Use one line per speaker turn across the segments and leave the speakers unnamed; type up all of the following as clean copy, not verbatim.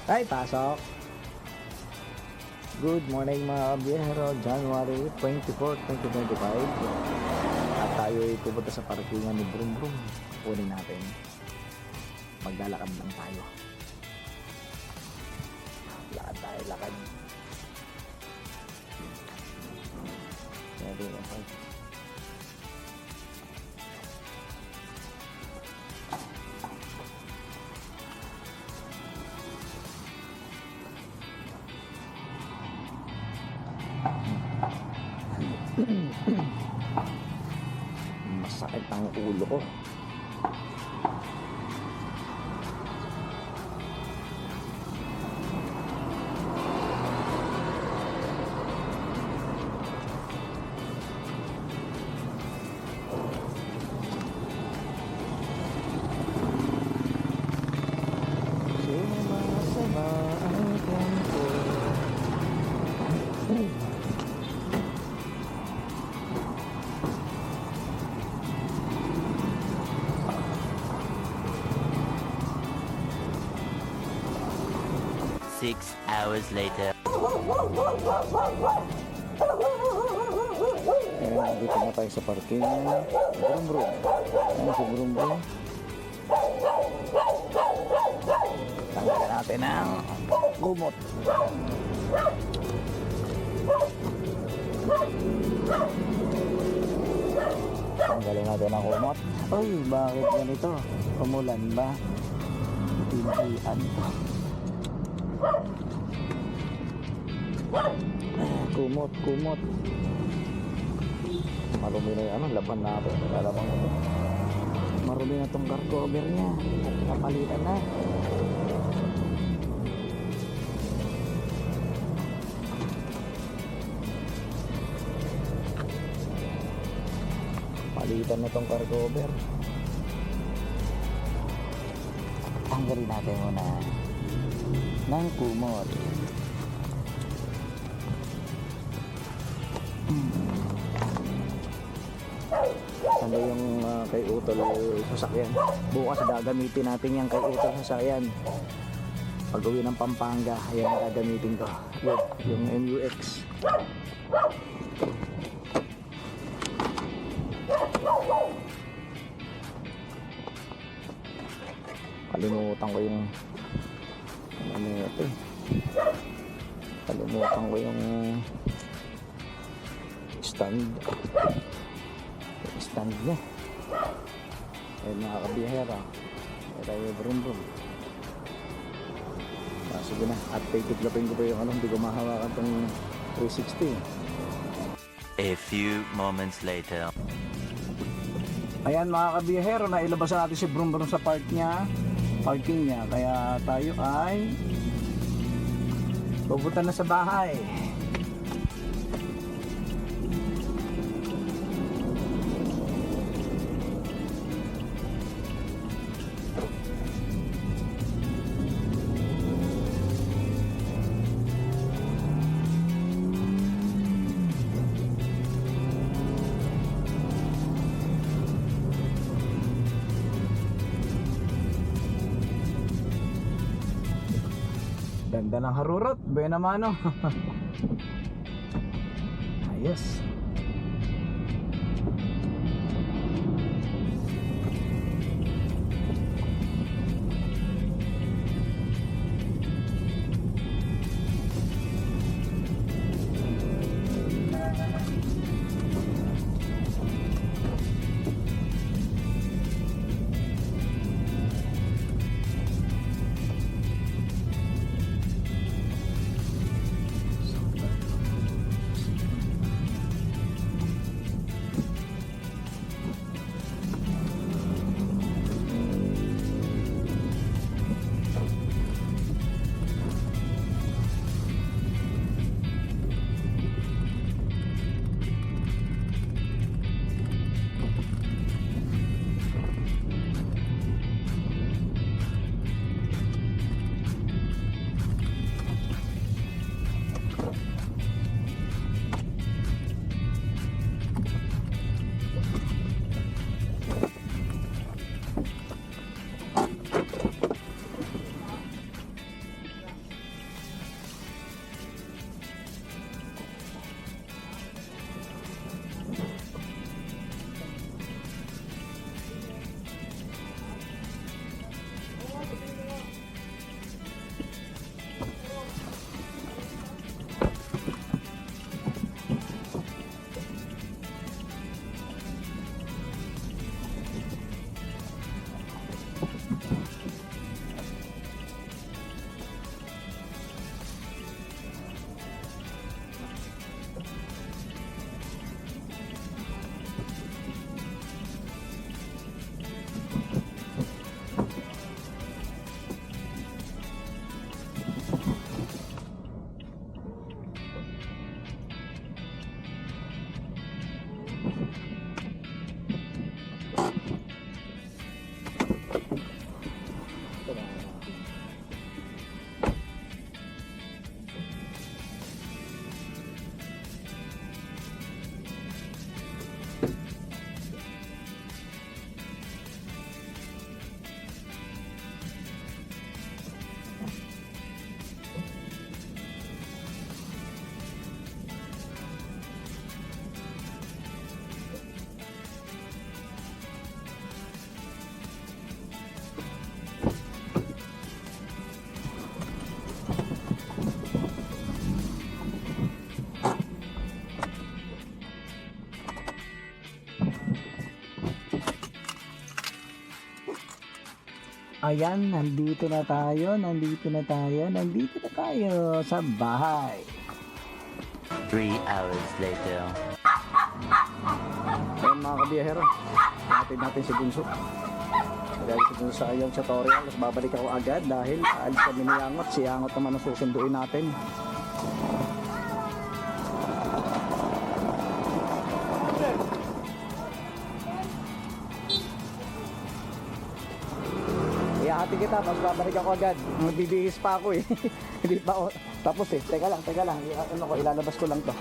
Ay, pasok. Good morning mga kabiyahero, January 24, 2025. At tayo ay pupunta sa parkingan ni Brum Brum. Kunin natin. Maglalakad lang tayo. Lakad tayo, lakad. Sabi na tayo. Masakit ang ulo ko. Sumasama ang tempo.
6 hours later.
Ayan, dito na tayo sa parking. Brum Brum. Ayan si Brum Brum. Tanggalin natin ang kumot. Tanggalin natin ang kumot. Uy, bakit ganito? Umulan ba? Tindihan. Kumot, kumot. Marumi na yung ano, laban natin. Lalabang ito. Marumi na itong car cover niya. Napalitan na. Palitan na itong car cover. Tanggalin natin muna ng kumot. Ano yung kay Utol sasakyan. Bukas gagamitin natin yung kay Utol sasakyan. Pag uwi ng Pampanga, ayan ang gagamitin ko. Yung MUX. Kalimutan ko yung ano ito eh. Kalimutan ko yung stand niya. Ayun mga kabiyahera, tayo Brum Brum. Sige na, at titiklapin ko pa yung ano, hindi ko mahawakan tong 360.
A few moments later.
Ayan mga kabiyahero, nailabasan natin si Brum Brum sa parking niya, kaya tayo ay pupunta na sa bahay. Ganda ng harurot, buena mano. Ayos. ayan, nandito na tayo sa bahay.
3 hours later.
Ayan mga kabiyahero, natin si Bunso. Dahil si Bunso sa iyong tutorial, tapos babalik ako agad dahil aalis kami ni Yangot. Si Yangot naman ang susunduin natin. Iahati kita, tapos babalik ako agad. Magbibihis pa ako eh. Hindi pa ako tapos eh. Teka lang. Ano ko, ilalabas ko lang to.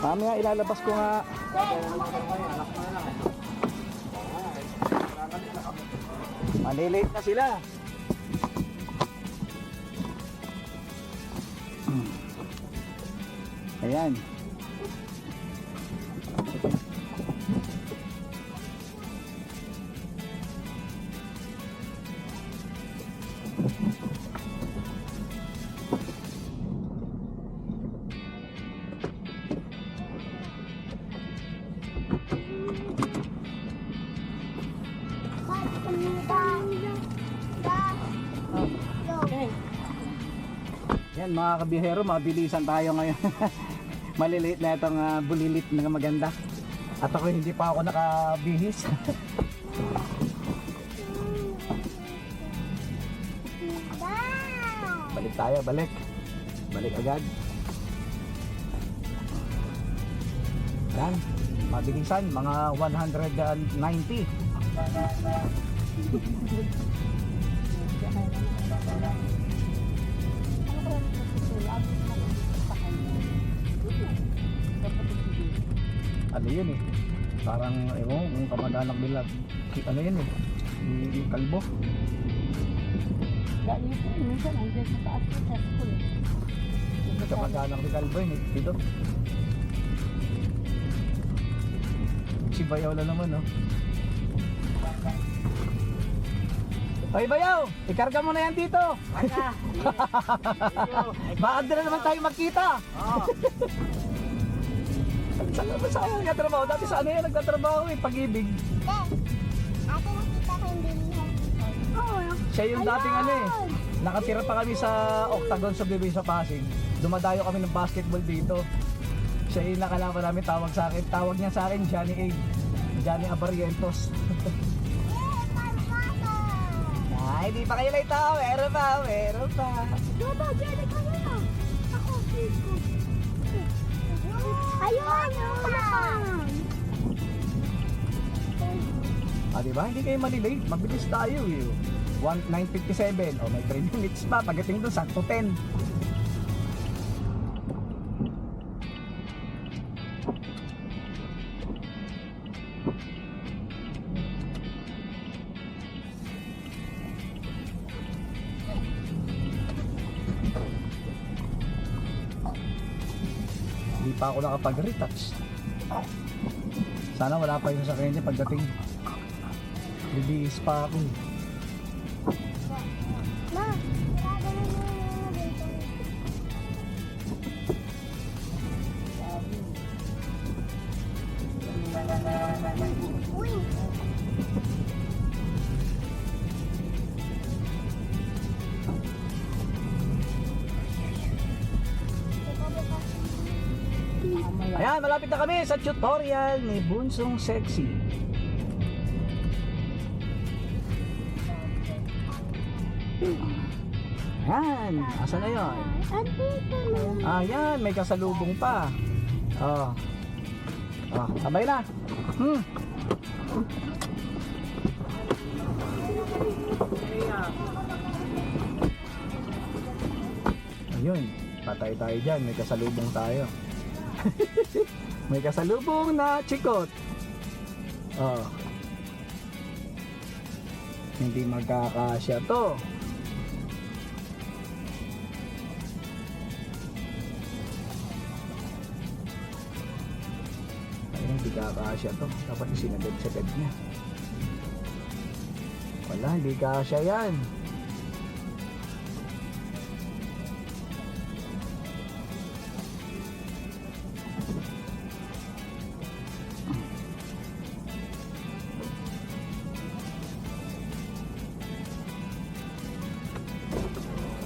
Mamaya ilalabas ko nga. Manilate na sila. Ayan. Yan mga kabihero, mabilisan tayo ngayon. Maliliit na itong bulilit na maganda. At ako hindi pa ako nakabihis. Balik tayo, balik. Balik agad. Yan, mabilisan, mga 190. Ano yun eh, parang yung kamag-anak nila, ano yun eh, yung kalbo.
Minsan nandiyan sa taas ko sa school.
Yung kamag-anak ni kalbo yun eh, dito. Si Bayaw na naman oh. Hoy Bayaw, ikarga mo na yan dito. Baka na naman tayo magkita. Saan nagtatrabaho? Dati saan yan nagtatrabaho eh, Pag-ibig.
Ate, nakita ko yung bilihan.
Siya yung dating ano eh. Nakatira pa kami sa Octagon Subdivision sa Pasig. Dumadayo kami ng basketball dito. Siya yung nakalaban namin, tawag niya sa akin Johnny A. Johnny Abarientos. Ay, di pa kayo lang tao. Meron pa.
Diba, Jenny, kayo na. Ako, please ko. Ayun!
Diba? Hindi kayo malilate. Mabilis tayo eh. 9:57. O, may 3 minutes pa. Pagdating doon, sakto 10. Hindi pa ako nakapag-retouch. Sana wala pa yung sa kanya pagdating. Bibihis pa ako.
Ma, grabe na yung dito. Uy!
Ayan, malapit na kami sa tutorial ni Bunsong Sexy. Ayan, asa na yun?
Andito na.
Ayan, may kasalubong pa. Oh, sabay na. Ayun, patay tayo dyan, may kasalubong tayo. May kasalubong na chikot. Oh. Hindi magkakasya to. Ayun, hindi kakasya to. Dapat isinagad-sagad niya. Wala, hindi kasya yan.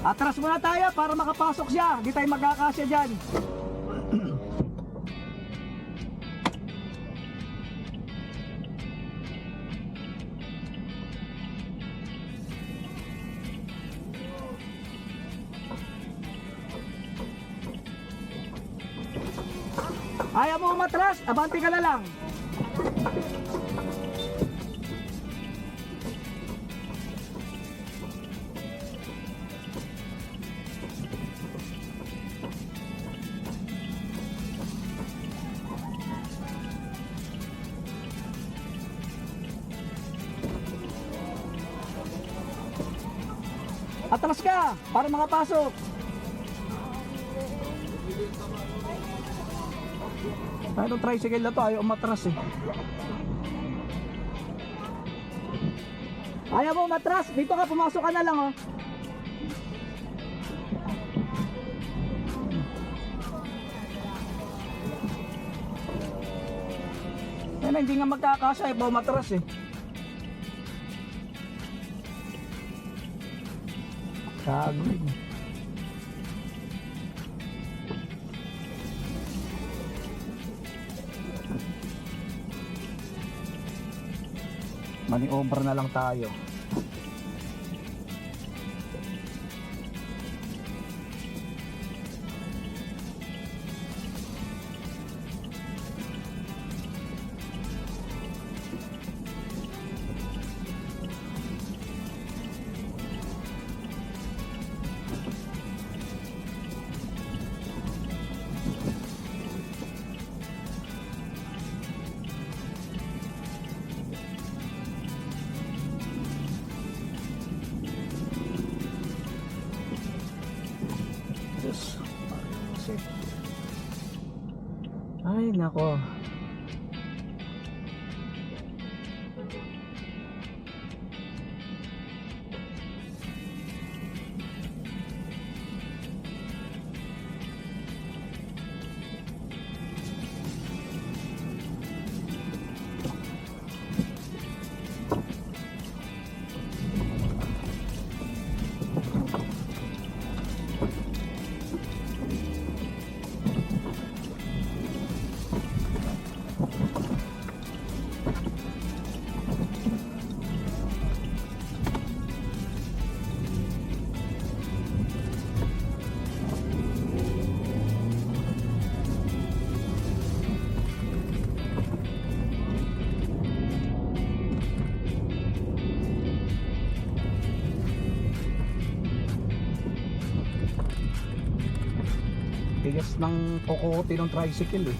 Atras muna tayo para makapasok siya. Di tayo magkakasya dyan. Ayaw mo umatras, abante ka na lang. Atras ka para makapasok. Ay, itong tricycle na to, ayaw umatras eh. Ayaw mo umatras, dito ka, pumasok ka na lang oh. Ayun, hindi nga magkakasya, ayaw umatras eh. Kagod. Mani-over na lang tayo. Ay nako. Tigas ng kukuti ng tricycle eh.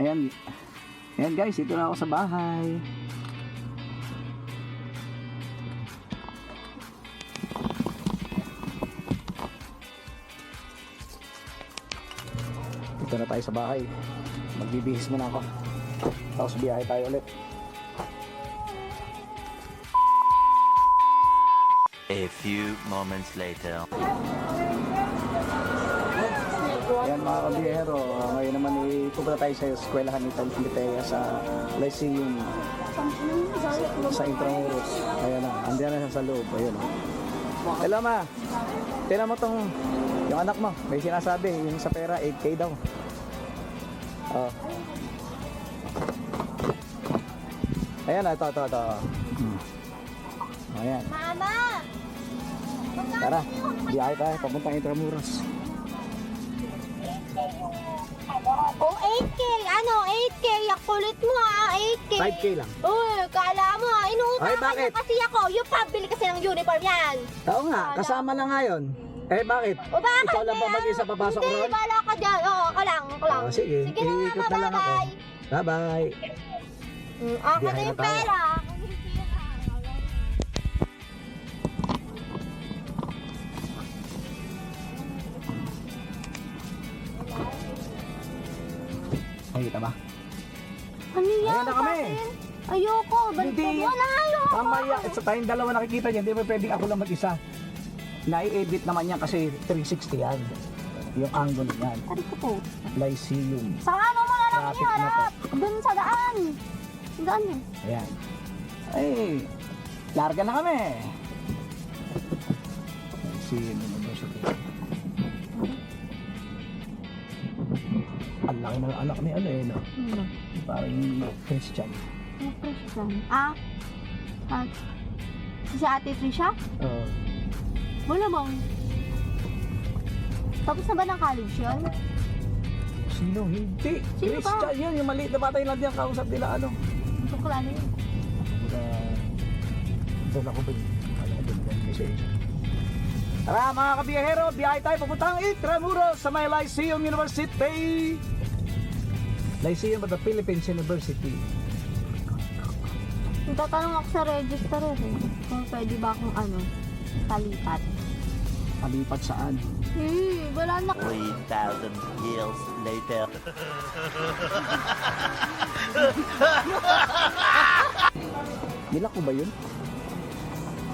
Ayan. Ayan guys, dito na ako sa bahay. Dito na tayo sa bahay. Magbibihis muna ako. Tapos biyahe tayo ulit.
A few moments later.
Ayan mga kabiyero, ngayon naman pupunta tayo sa eskwelahan ni Talpitea sa Lyceum sa Intramuros. Ayan na, andiyan na siya sa loob. Ayan. Hello ma, tinan mo tong yung anak mo, may sinasabi yung sa pera 8K daw. Oh. Ayan na, ito. Ayan.
Mama!
Tara, biyahe tayo, papuntang Intramuros.
Oh, 8K! Ano? 8K! Ang kulit mo ha! 8K!
5K lang.
Uy, kala mo ha!
Ay,
Inuutakan
bakit?
niya kasi ako! Yung pambili kasi ng uniform yan!
Oo nga, kasama na nga yun. Eh bakit?
O bakit?
Ikaw lang ba mag-isa papasok
Hindi,
ron?
bala ka dyan! Oo, ako lang.
Oh, sige,
Sige na
iikot
mama,
na lang ako.
bye-bye!
Bye-bye.
Ako
Biyahe
na
na
yung
tayo.
pera!
Nakita ba?
Ano yan?
Ayan na kami.
Bakit? Ayoko! Balik
Hindi.
mo na! Ayoko!
Mamaya, sa tayong dalawa nakikita niya, hindi mo pwedeng ako lang mag-isa. Nai-edit naman yan kasi 360 yan. Yung angle yan.
Aray ko po.
Lyceum.
Sa ano mo na lang
Traffic na
iharap? Doon sa daan! Daan eh.
Ayan. Ay, larga na kami. Lyceum University. Ang laki ng anak ni ano eh, no? Parang Christian.
Ano Christian? Ah? Si Ate Trisha?
Oo.
Wala bang? Tapos na ba ng college yun?
Sino? Hindi.
Sino ba?
Christian yun. Yung maliit na bata yung lang kausap nila ano.
Tukulano yun.
Doon ako ba yun? Wala doon kasi. Tara mga kabiyahero, biyahe tayo papuntang Intramuros sa may Lyceum University. Lyceum of the Philippines University.
Tatanong ako sa register eh. Kung pwede ba akong palipat.
Palipat saan?
Wala na.
3,000 years later.
Nila ko ba yun?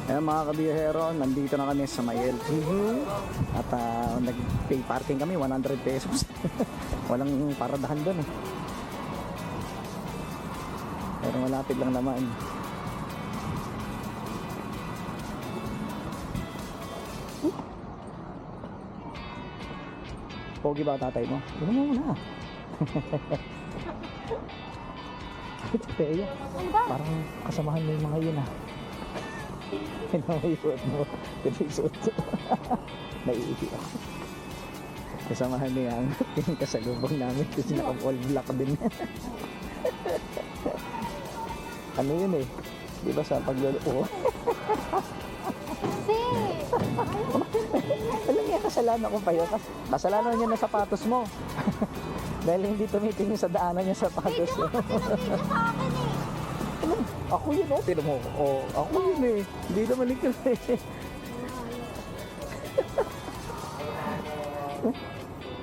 Ayan mga kabiyahero, nandito na kami sa may LTO. At nag-pay parking kami, 100 pesos. Walang paradahan doon eh. Pero malapit lang naman. Pogi ba tatay mo? Ano mo muna? Ito Teya.
Ano ba?
Parang kasamahan mo yung mga yun ah. Ano mo yung suot mo? Ito yung suot mo. Naiihi ako. Kasamahan niya ang yung kasalubong namin kasi naka-all black din. Ano yun eh? Di ba sa pagluluto?
Kasi.
Alam niya, kasalanan ko pa yun. Kasalanan niya na sapatos mo. Dahil hindi tumitingin sa daanan niya sapatos mo.
Video sa akin eh.
Ako yun, oh. Tinan mo. Oh, ako yun eh. Hindi naman ikaw eh.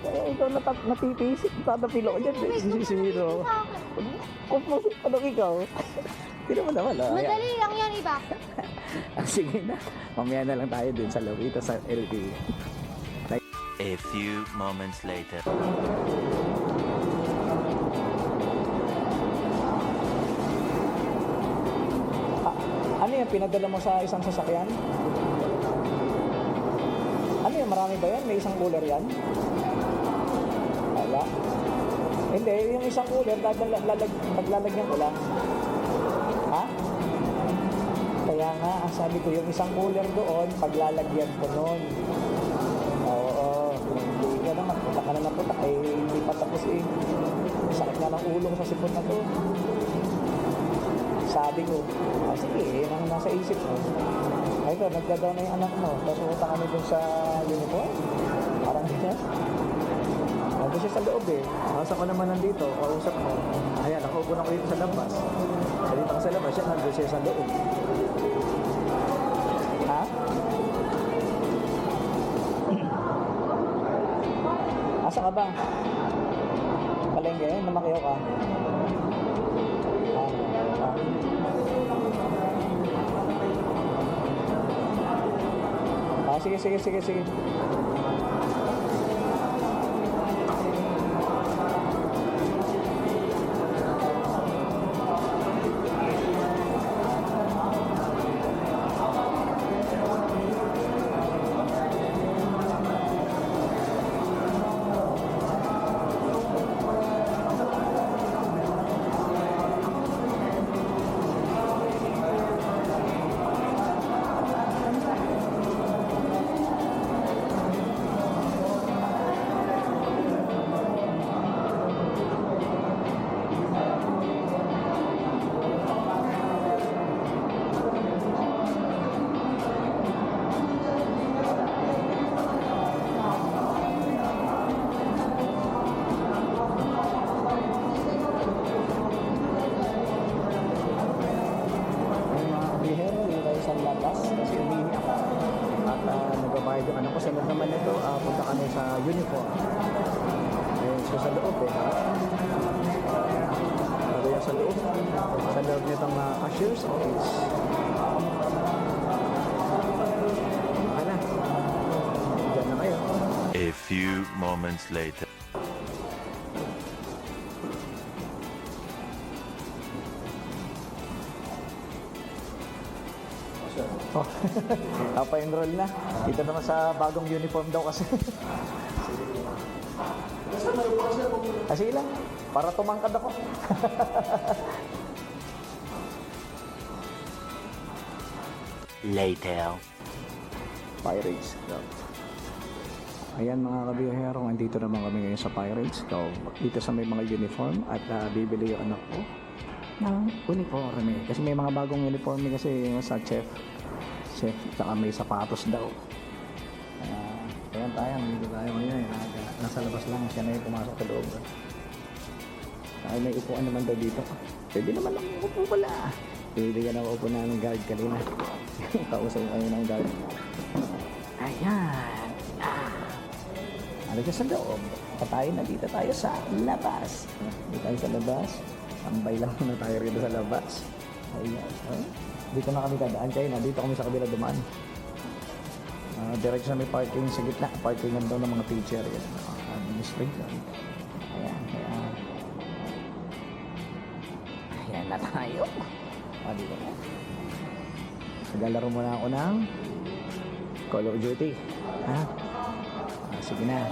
Kaya ikaw natitisip. Tatapilo ko dyan. Sisiro. Kung anong ikaw? Hindi naman naman.
Madali lang yan, iba.
Sige na. Mamaya na lang tayo dun sa Lobito sa LTE.
A few moments later.
Ano yan? Pinadala mo sa isang sasakyan? Ano yan? Marami ba yan? May isang cooler yan? Wala. Hindi, yung isang cooler, paglalagyan ko lang. Ha? Kaya nga, ang sabi ko, yung isang cooler doon, paglalagyan ko noon. Oo. Hindi ka naman, putak ka na ng putak. Eh, hindi pa tapos eh. Sakit na ng ulo ko sa sipon na to. Sabi ko, sige, yun ang nasa isip mo. Ay ito, nagdadaw na yung anak mo. Tapos pumunta kami dun sa uniform. Parang ganyan. Nandun siya sa loob eh. Nasa ko naman nandito, kausap mo. Ayan, nakaupo na ko dito sa labas. Dito ka sa labas, siya nandun siya sa loob. Ha? Asa ka ba? Palengke, namakyaw ka. Sige. Nagbabayad yung anak ko. Sunod naman ito, punta kami sa uniform. Ayun siya sa loob eh. Kaya sa loob. Sa loob nitong cashier's office. Ano? Diyan na kayo.
A few moments later.
Oh, pa-enroll na. Dito naman sa bagong uniform daw kasi. Sige lang, para tumangkad ako.
Later.
Pirates Club. Ayan mga kabiyahero, andito naman kami ngayon sa Pirates Club. Dito sa may mga uniform at bibili yung anak ko ng uniforme. Kasi may mga bagong uniforme kasi sa chef, tsaka may sapatos daw. Ayan tayo, nandito tayo ngayon. Nasa labas lang, siya na yung pumasok sa loob. Ay, may upuan naman daw dito. Pwede naman lang upo pala. Bibigyan ako upo na ng guard kanina. Kausap ko kayo ng guard. Ayan. Ano siya sa loob? Tayo na dito tayo sa labas. Dito tayo sa labas. Tambay lang muna tayo rito sa labas. Ayan. Dito na kami dadaan kayo na. Dito kami sa kabila dumaan. Diretso na may parking sa gitna. Parkingan daw ng mga teacher. Administrator. Ayan. Ayan na tayo. Dito na. Naglalaro muna ako ng Call of Duty. Sige na.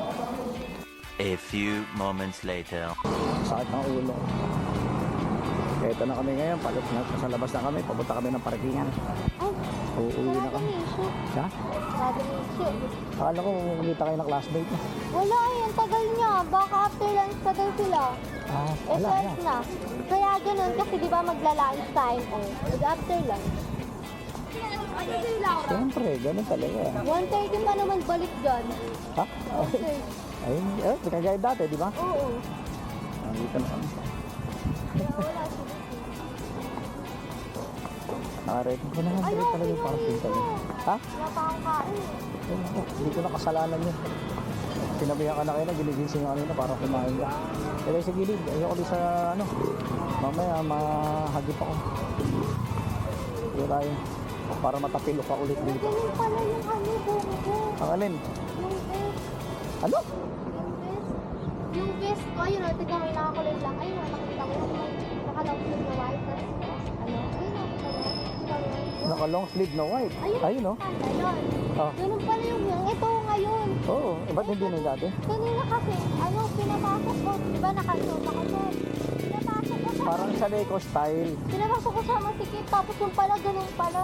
A few moments later.
Sakit ng ulo. Ito na kami ngayon. Sa labas na kami. Papunta kami ng parkingan. Uuwi na kami. Ha? Akala ko kumita kayo ng classmate na.
Wala yan, tagal niya. Baka after lunch pa daw sila.
Wala
12 na. Kaya ganun kasi di ba magla-lunch time. After lunch.
Siyempre, ganun talaga.
1:30 pa naman balik dyan.
Ha? Ayun, pinagayad dati, di ba?
Oo.
Dito na kami.
Wala siya.
Nakaretin ko na nga. Direct talaga yung parking talaga. Ha?
Wala pa akong kain.
Hindi ko na kasalanan yun. Sinabihan ka na kayo na, ginigising ka kanina para kumain ka. Kaya sa gilid, ayoko din sa ano. Mamaya, mahagip ako. Hindi tayo. Para matapilo ka ulit dito.
Ganun pala yung ano, buko.
Ang alin?
Yung vest.
Ano?
Yung vest ko, ayun o, tignan mo yung nakakulay lang. Ayun o, nakikita ko yung nakalong sleeve na white. Tapos, ano, ayun o, tignan mo.
Naka long sleeve na white. Ayun oh.
Ayun.
Ah.
Ganun pala yung ito ngayon.
Oo. Ba't hindi na yung dati?
Kanina kasi, ano, pinapasok ko. Diba nakasuot ako doon? Pinapasok ko sa...
Parang sa Leco style.
Pinapasok ko sa masikip. Tapos yung pala, ganun pala.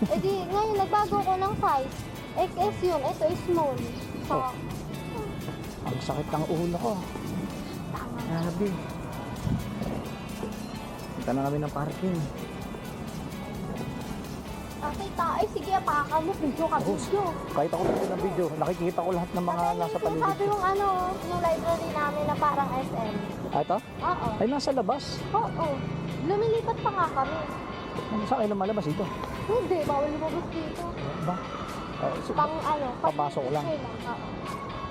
Eh di, ngayon, nagbago ko ng size. XS yun. Ito is small. So,
Oh. Ang sakit ng ulo ko.
tama.
Grabe. Punta na kami ng parking.
Okay, ay sige, apaka mo. Video ka, video.
Kahit ako dito ng video, nakikita ko lahat ng mga nasa
Sabi
paligid.
yung ano, yung library namin na parang SM.
Ah, ito?
Oo.
Ay, nasa labas.
Oo. Lumilipat pa nga kami.
Ano sa akin lumalabas ito?
Hindi, bawal lumabas dito.
Ba?
Pang ano,
Papasok lang.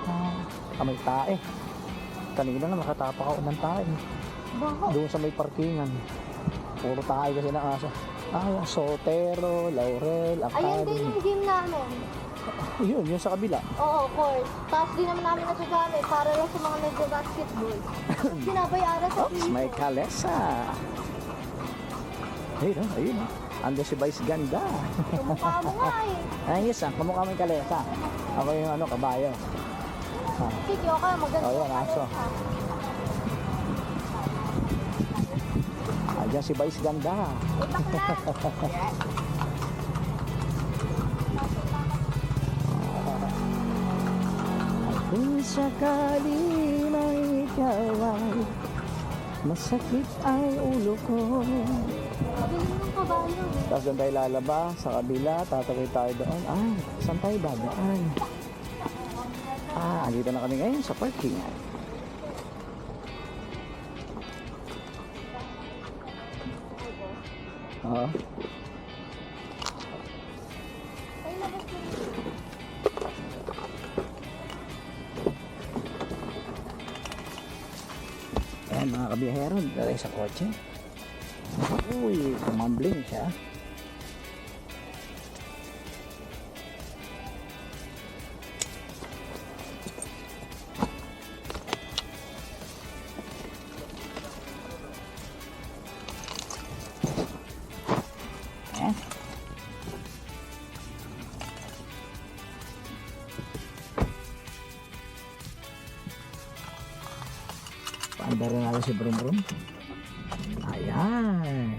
Oo.
May tae. Kanina na nakatapa ako ng tae.
Bako.
Doon sa may parkingan. Puro tae kasi ng aso. Ah, yung Sotero, Laurel,
Ayun din
Academy.
yung gym namin.
Yun, yung sa kabila.
Oo, court. Tapos di naman namin nagagamit para lang sa mga nagbabasketball. Sinabayaran sa
Oops, may kalesa. Ayun, oh, ayun. Oh. Ando si Vice Ganda.
Kumukha mo nga eh.
Ayos ah, kamukha mo yung kalesa. Ako yung ano, kabayo. Ah,
Sige, okay, maganda.
Oh, yan, aso. Ayan si Vice Ganda.
Ipak na.
Kung sakali may ikaw ay masakit ang ulo ko.
Mabilis ng kabayo.
Tapos doon tayo lalaba sa kabila, tatawid tayo doon. Ay, saan tayo dadaan? Ah, andito na kami ngayon sa parking. Oo.
Ay, labas yun.
Ayan mga kabiyahero, dito sa kotse. Uy, kumambling siya. Ayan. Paanda rin natin si Brum Brum. Ayan.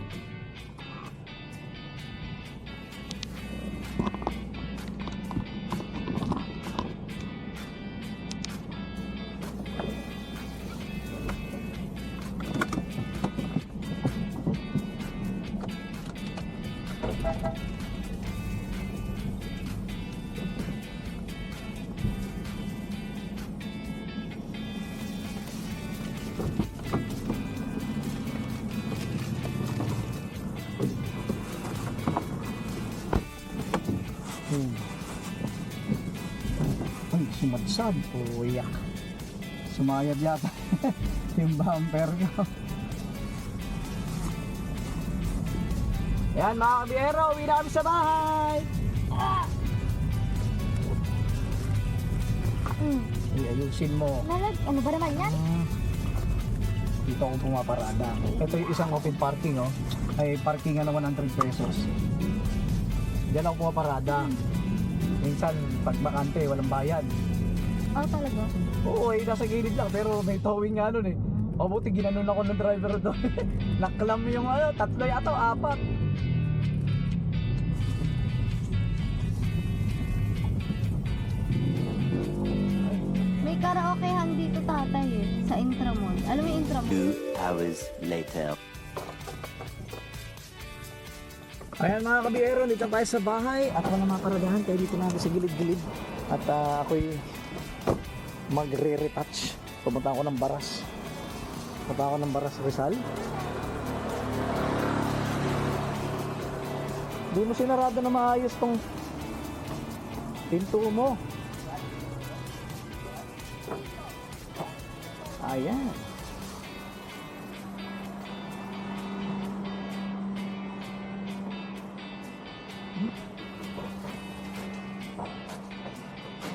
Ay, sumadsad. Uyak. Sumayad yata yung bumper ko. Yan mga kabiyero, uwi na kami sa bahay. Ay, ayusin mo.
Ano ba naman yan?
Dito ako pumaparada. Ito yung isang open parking, oh. Ay parking na 100 pesos. Diyan ako pumaparada. Minsan, pag bakante, walang bayad.
Oh, talaga?
Oo, nasa gilid lang, pero may towing nga nun eh. O buti, ginanon ako ng driver doon. Naklam yung ano, 3 yata, 4.
May karaokehan dito tatay eh, sa Intramon. Alam mo yung Intramon?
2 hours later.
Ayan mga kabiyero, dito tayo sa bahay. At wala mga paradahan, kaya dito na ako sa gilid-gilid. At ako'y magre-retouch. Pumunta ako ng Baras. Pumunta ako ng Baras Rizal. Di mo sinarado na maayos tong pinto mo. Ayan.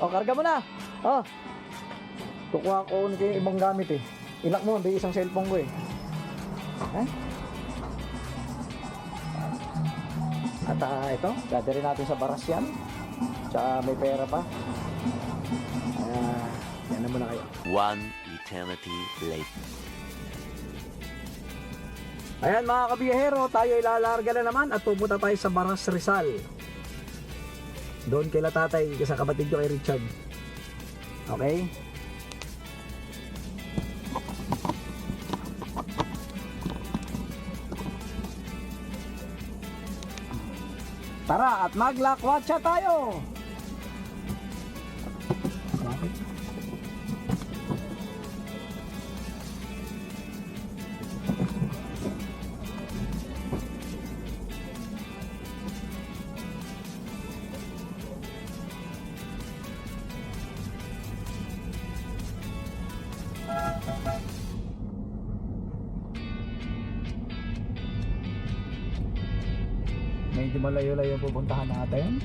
Oh, karga mo na. Oh. Kukuha ko ng ibang gamit eh. Ilak mo, hindi isang cellphone ko eh. Eh? At ito, dadalhin natin sa baras yan. Tsaka may pera pa. Yan na muna kayo.
One eternity later.
Ayan mga kabiyahero, tayo ilalarga na naman at pupunta tayo sa Baras Rizal. Doon kay tatay, sa kapatid ko kay Richard. Okay? Tara at maglakwatsa tayo! Bakit? Medyo malayo-layo pupuntahan natin.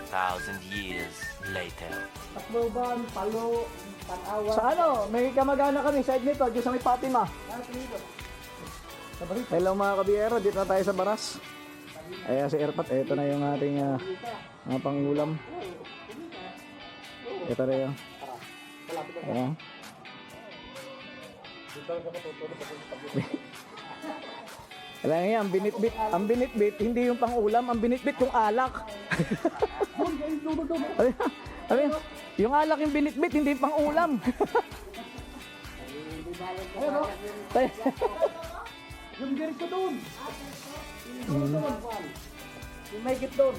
Thousand years later.
Tacloban, Palo, Tanawan. Sa ano? May kamag-anak kami side nito, dito sa may Fatima. Hello mga kabiyero, dito na tayo sa Baras. Ayan si Erpat, ito na yung ating mga pangulam. Ito na yun. Ayan. Alam niya, ang binitbit, hindi yung pangulam, ang binitbit yung alak. Ano yun? Yung alak yung binitbit, hindi yung pangulam. Yung diretso doon. Yung may git doon.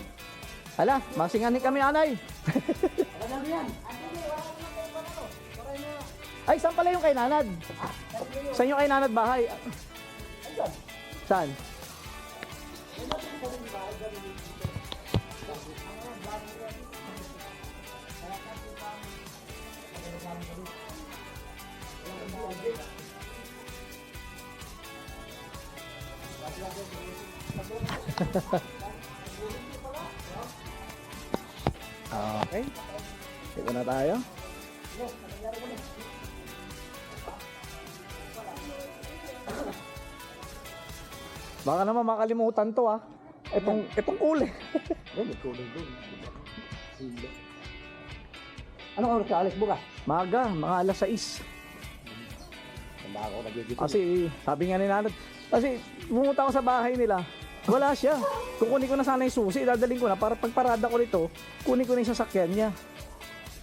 Hala, masinganin kami anay. Ay, saan pala yung kay Nanad? Saan yung kay Nanad bahay? Saan? Okay. Dito na tayo. Baka naman makalimutan to ah. Itong uli. Ano oras ka alis bukas? Maga, mga alas 6. Kasi sabi nga ni Nanad, kasi pumunta ako sa bahay nila, wala siya. Kukunin ko na sana yung susi, dadaling ko na para pagparada ko nito, kunin ko na yung sasakyan niya.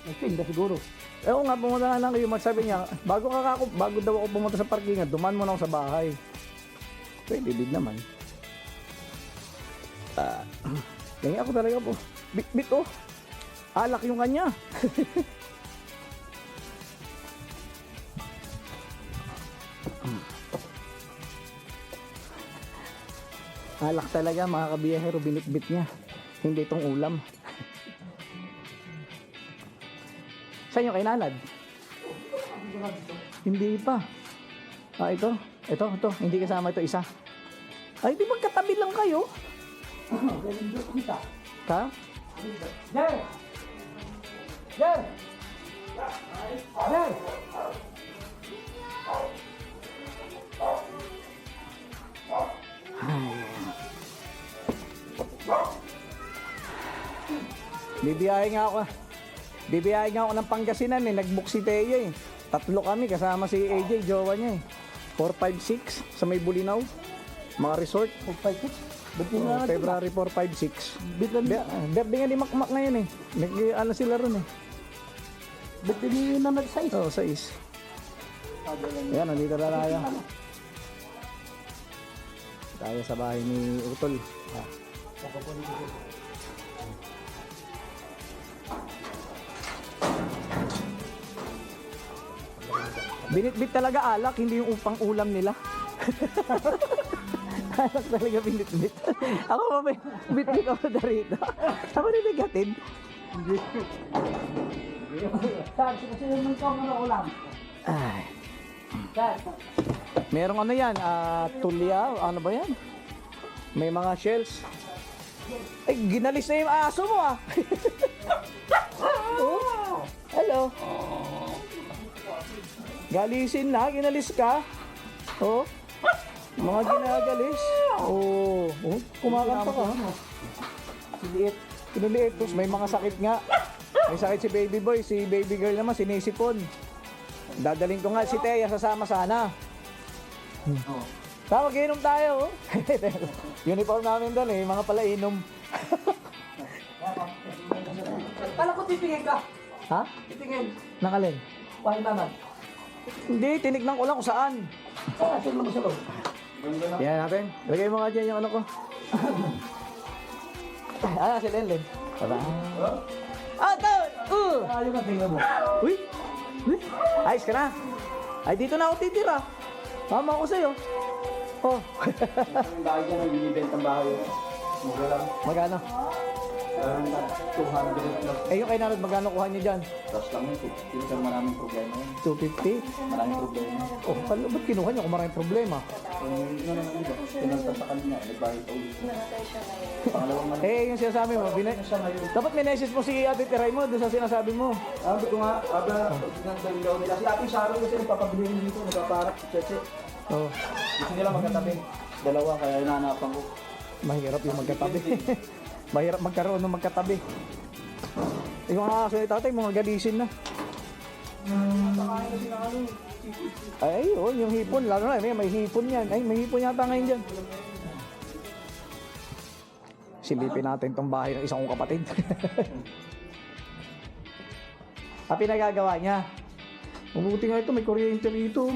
Nagtinda siguro. Oo nga, pumunta na lang kayo. Sabi niya, bago daw ako pumunta sa parkingan, duman mo na ako sa bahay. Pwede din naman. Ganyan ako talaga po. Bit oh. Alak yung kanya. Alak talaga mga kabiyahero, binitbit niya. Hindi itong ulam. Saan yung kay Nanad? Hindi pa. Ito. Hindi kasama ito isa. Ay, di magkatabi lang kayo. Ha? Jer! Jer! Jer! Bibiyahe nga ako ng Pangasinan eh. Nag-book si Teo eh. 3 kami kasama si AJ, jowa niya eh. 4, 5, 6 sa may Bulinaw. Mga resort. 4, 5, 6?
Ba't yun nga
February 4, 5, 6.
Ba't
Birthday nga ni Makmak ngayon eh. Ano sila ron eh.
yun na nag-size?
Oo, 6. Ayan, nandito na tayo. Tayo sa bahay ni Utol. Binitbit talaga alak, hindi yung upang ulam nila. Alak talaga binitbit. Ako pa bitbit ako na rito. Ako niligatid.
Saan? Kasi yung ikaw na ulam.
Ay.
Saan?
Merong ano yan, tulya, ano ba yan? May mga shells. Ay, ginalis na yung aso mo ah. Oh, hello. Galisin na, ginalis ka. Oh, mga ginagalis. Oh, kumakanta ka. Siliit. Kinuliit. Tapos may mga sakit nga. May sakit si baby boy, si baby girl naman, sinisipon. Dadaling ko nga si Teya, sasama sana. Tama, mag-inom tayo. Oh. Uniform namin doon eh, mga palainom.
Kala ko titingin ka.
Ha?
Titingin.
Nakalin?
Pahin naman.
Hindi, tinignan ko lang kung saan.
Saan naman sa loob?
Yan natin. Lagay mo nga dyan yung ano ko. Si Lenlen. Tara. Ito!
Ayaw na tingnan mo.
Uy! Uy! Ayos ka na. Ay, dito na ako titira. Mama ako sa'yo. Oh.
Yung bahay dyan, ang binibentang bahay. Mura lang.
Magkano?
200 plus.
Eh, yung kay Nanod, magkano kuha niyo dyan?
Tapos lang yun. Hindi ka maraming problema yun.
250?
Maraming problema.
Oh, ba't kinuha niyo kung maraming problema?
Yung ano naman iba, pinagtan sa kanina, nagbahit ulit. Pangalawang man.
Eh, yung sinasabi mo,
Siya ngayon.
dapat minessage mo si Ate Tiray mo doon sa sinasabi mo.
Sabi ko nga, pinagdaling daw nila. Si Ate Sharon kasi nagpapabili rin dito, nagpaparap, cheche.
Oh,
Gusto nila magkatabi. Dalawa, kaya hinahanapan ko.
mahirap yung magkatabi. Mahirap magkaroon ng magkatabi. Yung mga aso ni tatay, mga galisin na. Ay, oh, yung hipon, lalo na, may hipon yan. Ay, may hipon yata ngayon dyan. Silipin natin tong bahay ng isang kong kapatid. Pinagagawa niya. Mabuti nga ito, may kuryente rito.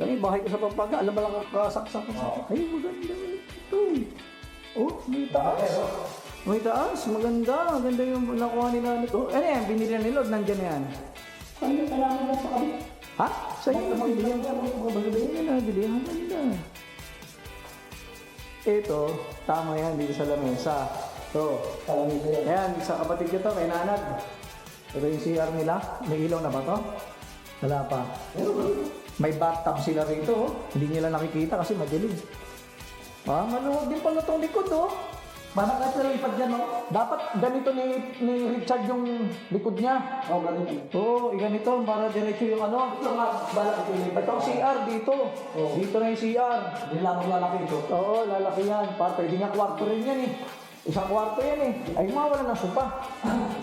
Lang yung bahay ko sa Pampanga, alam ba lang kasaksak. Ay, maganda ito. Oh, may taas. May taas, maganda. Maganda yung nakuha nila nito. Ano yan, binili na nila, nandiyan na yan.
Ano yung kailangan lang sa kabit?
Ha? Sa'yo na bilihan ka. Bilihan na, bilihan ka nila. Ito, tama yan dito sa lamesa. So, ayan, sa kapatid ko to, kay Nanad. Ito yung CR nila. May ilaw na ba to? Wala pa. May bathtub sila rito. Oh. Hindi nila nakikita kasi madilim. Maluwag din pala itong likod. Oh.
Banak ka sila ipad dyan, no?
Dapat ganito ni Richard yung likod niya.
Oo, ganito.
Oo, ganito para diretso yung ano.
Ito nga, balak ito yung ipad.
Itong CR dito. Dito na yung CR.
Hindi lang ang lalaki ito.
Oo, lalaki yan. Para pwede nga kwarto rin yan eh. Isang kwarto yan eh. Ay, mawala ng sopa.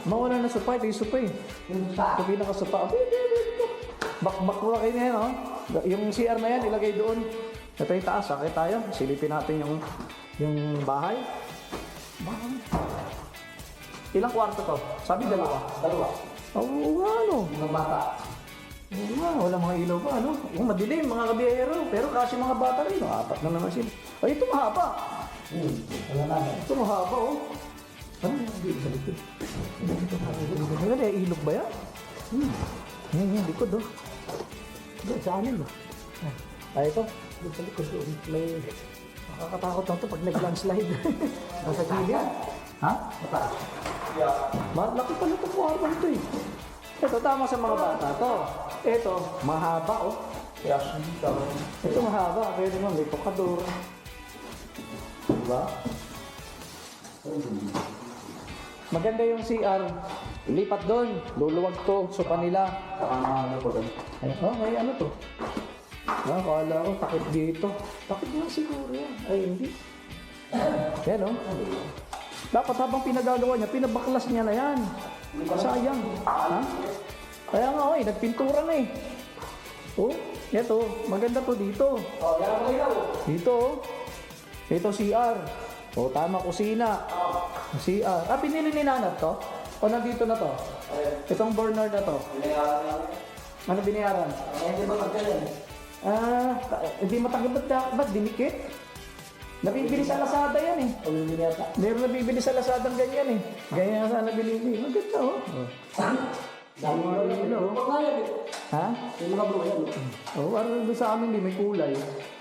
Mawala ng sopa. Ito yung sopa eh.
Yung sa
Ito pinaka-sopa. Bakbak ko na kayo na yan, oh. Yung CR na yan, ilagay doon. Ito yung taas, sakit tayo. Silipin natin yung bahay. Ilang kwarto to? Sabi dalawa. Oo nga, ano?
mga bata.
Oo nga, wala mga ilaw pa, ano? Yung madilim, mga kabiyero. Pero kasi mga bata rin, oh. 4 na naman sila. Ay, ito mahaba.
Wala na.
Ito mahaba, oh. Ano yung dito sa likod? Ano yan, ilog ba yan? Yan, likod, oh. Doon, sa amin, oh. Ay, ito. Doon sa likod, doon. May... Nakakatakot lang ito pag nag-landslide. Nasa gilid. Ha?
Mataas.
Malaki pala ito po habang ito eh. Ito tama sa mga bata to. Ito, mahaba oh.
Yes.
Ito mahaba, pwede naman may tokador. Diba? Maganda yung CR. Lipat doon. Luluwag to. Sopa nila.
Ano ko doon?
Ay, oh, may ano to? Kala ko takip dito. Takip nga siguro yan. Ay, hindi. Yan oh. Dapat habang pinagagawa niya, pinabaklas niya na yan. Sayang. Ha? Kaya nga, oy, nagpintura na eh. Oh, eto, maganda to dito.
Oh, yan ang ilaw.
Dito, oh. Ito CR. O tama, kusina. CR. Ah, pinili ni Nanat to? O nandito na to? Itong burner na to? Ano binayaran?
Hindi ba magkalan?
Hindi matagal. Ba't dinikit? Nabibili sa Lazada yan eh.
O yung biniyata?
Meron nabibili sa Lazada ganyan eh. Ganyan sana bilhin. Ang ganda oh.
Dami mo rin.
Ha?
Yung mga bro yan.
Oo, parang doon sa amin may kulay.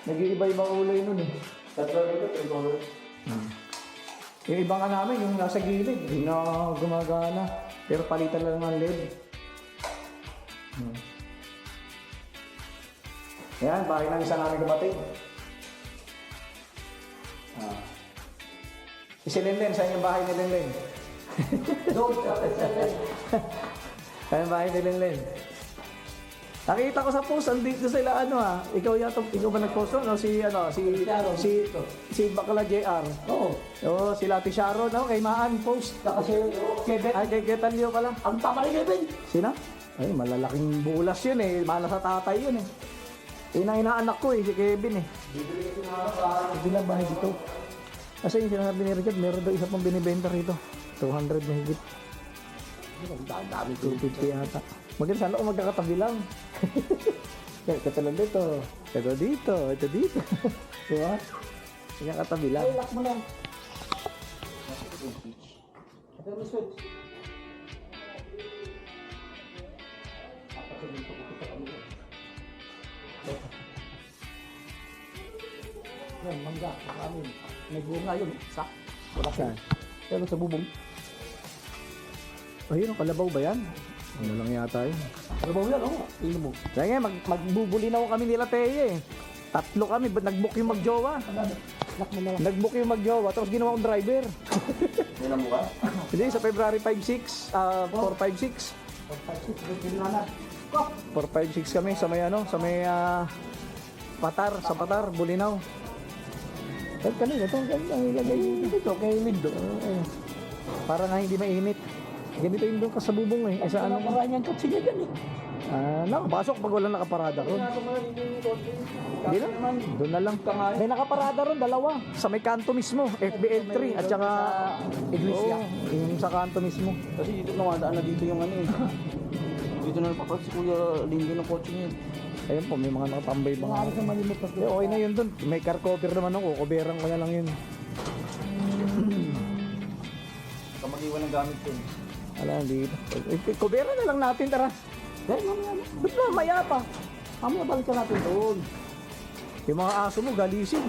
Nag-iiba-ibang kulay nun eh.
Tatlo rin ito, 3 colors.
Yung iba nga namin, yung nasa gilid, hindi na gumagana. Pero palitan lang ng LED. Yan, bahay ng isa namin kumating. Si Lenlen, saan yung bahay ni Lenlen?
Doon,
Saan yung bahay ni Lenlen? Nakita ko sa post, andito sila ikaw ikaw ba nag-post no? Si Bakla JR.
Oo.
Oo, sila Ate Sharon, kay Maan post.
Kasi Kevin,
Kay Ketalio pala.
ang tama ni Kevin.
Sino? Ay, malalaking bulas yun eh. Mana sa tatay yun eh. Inaanak ko si Kevin eh. Hindi lang bahay dito. Kasi yung sinasabi ni Richard, meron daw isa pang binibenta rito. 200 na higit.
Ang dami ko.
250 yata. Maganda sana kung magkakatabi lang. Katulad dito. Ito dito. Ito dito. Diba? Magkakatabi lang.
Ay, lock mo lang. Ito yung switch. Yan, mangga. Sa amin. May bunga yun. Sa. Wala
Saan?
Pero sa bubong.
Ayun, kalabaw ba yan? Ano lang yata yun.
Ano ba yan? Oo. Tingnan mo.
Sige, magbubuli na kami nila Teye eh. 3 kami, nag-book yung magjowa.
Lock mo na lang.
Nag-book yung magjowa, tapos ginawa kong driver.
Yan ang mukha.
Hindi, sa February 5-6, 4-5-6. 4-5-6 kami sa may Patar, sa Patar, Bulinaw. At kanina, ito ang ilagay dito, kay Lindo. Para nga hindi mainit. Ganito yung doon kasabubong eh. Ay, sa
Ano
ano?
marami ang katsinya dyan eh.
Nakapasok pag wala nakaparada ron. Hindi lang, doon na lang. May nakaparada ron, 2. Sa may kanto mismo, FBL 3 at saka
Iglesia.
Oo, yung sa kanto mismo.
Kasi dito namadaan na dito yung ano eh. Dito na napapag si Kuya Lindo ng kotse niya.
Ayun po, may mga nakatambay mga.
Mga sa malimit na
Okay na yun doon. May car cover naman ako. Coveran ko na lang yun.
Kamag-iwan ng gamit ko.
Wala, dito. Coveran na lang natin, tara.
Eh, mamaya na.
Ba't na, maya pa?
Mamaya balik ka natin doon.
Yung mga aso mo, galising.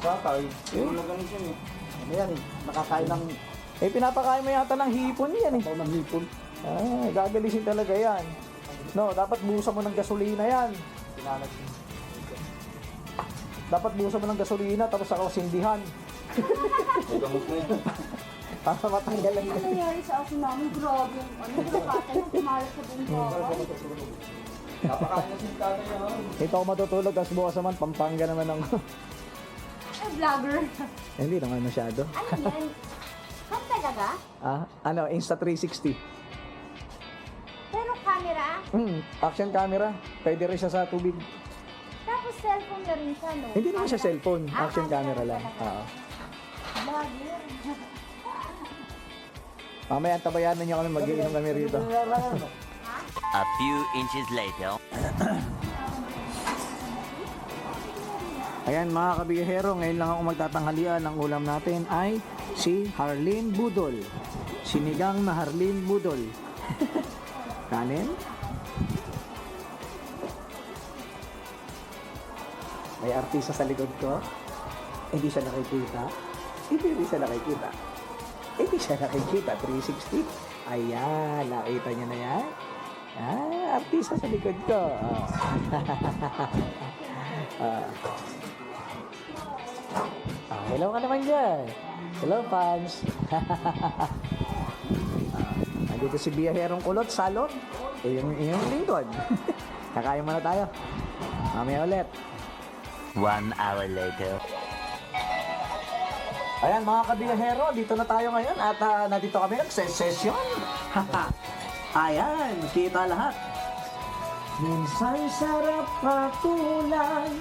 Sakay. Eh, wala ganun yun eh. Ano yan eh. Nakakain ng
Pinapakain mo yata ng hipon yan eh.
pao ng hipon.
Gagalisin talaga yan. No, dapat buhusan mo ng gasolina yan.
Pinanag.
Dapat buhusan mo ng gasolina tapos saka sindihan.
May gamot na yun.
Para matanggal ang
Ano nangyari sa aso namin? Grabe. Ano yung kata yung kumalat sa buong bahay?
Napakain na si tatay na ako.
Ito ako matutulog, tapos bukas naman, Pampanga naman ako.
Ay, vlogger.
Hindi naman masyado.
Ano yan? Kam talaga?
Insta360.
Pero camera?
Action camera. Pwede rin siya sa tubig.
Tapos cellphone na rin siya, no?
Hindi naman siya cellphone.
Ah,
Action camera lang.
talaga. Vlogger.
Mamaya tabayanan niyo kami, mag-iinom kami rito.
A few inches later.
Ayan mga kabihero, ngayon lang ako magtatanghalian. Ang ulam natin ay si Harleen Budol. Sinigang na Harleen Budol. Kanin. May artista sa likod ko. Hindi siya nakikita. Hindi siya nakikita. Hindi siya nakikita. 360. Ayan, nakita niyo na yan. Artista sa likod ko. Hello ka naman dyan. Hello, fans. Nandito si Biyaherong Kulot, Salot. Yung lingkod. Kakain muna tayo. Mamaya ulit.
1 hour later.
Ayan mga kabiyahero, dito na tayo ngayon at nandito kami nag-session. Ayan, kita lahat. Minsan sarap patulan,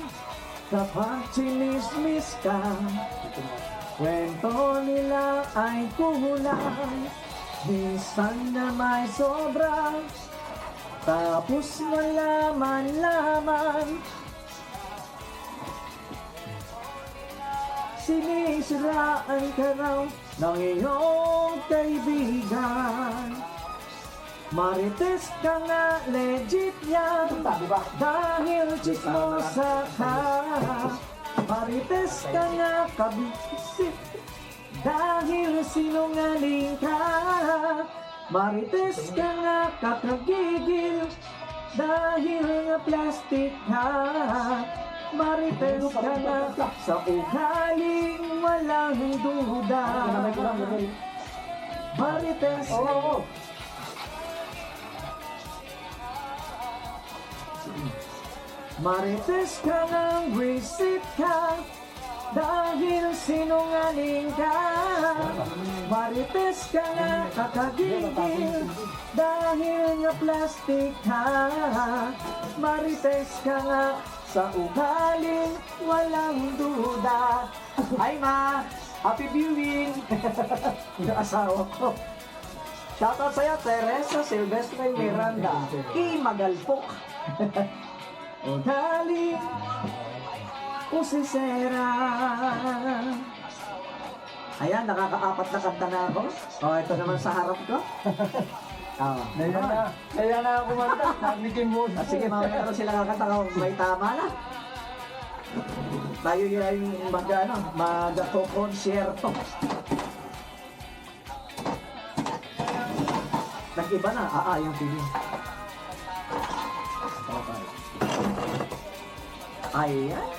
Kapag chinismis ka, kwento nila ay kulang. Minsan na may sobra, tapos malaman-laman. Sinisiraan ka raw ng iyong kaibigan. Marites ka nga, legit yan, dahil chismosa ka. Marites ka nga, kabisip, dahil sinungaling ka. Marites ka nga, kakagigil, dahil nga plastic ka. Marites ka nga, sa ugaling walang duda. Marites ka nga. Marites ka ng visit ka, dahil sinungaling ka. Marites ka nga, kakagigil, dahil nga plastic ka. Marites ka nga, sa ugaling walang duda. Hi ma! Happy viewing! Yung asawa ko. Shoutout sa'yo, Teresa Silvestre Miranda. Magalpok. Ugaling usisera. Ayan, nakakaapat na kanta na ako. Ito naman sa harap ko.
Kaya na ako kumanta. Nabitin mo.
Sige, mamaya rin sila kakanta ko. May tama na. Tayo yung mag-concerto. Nag-iba na. Yung TV. Ayan.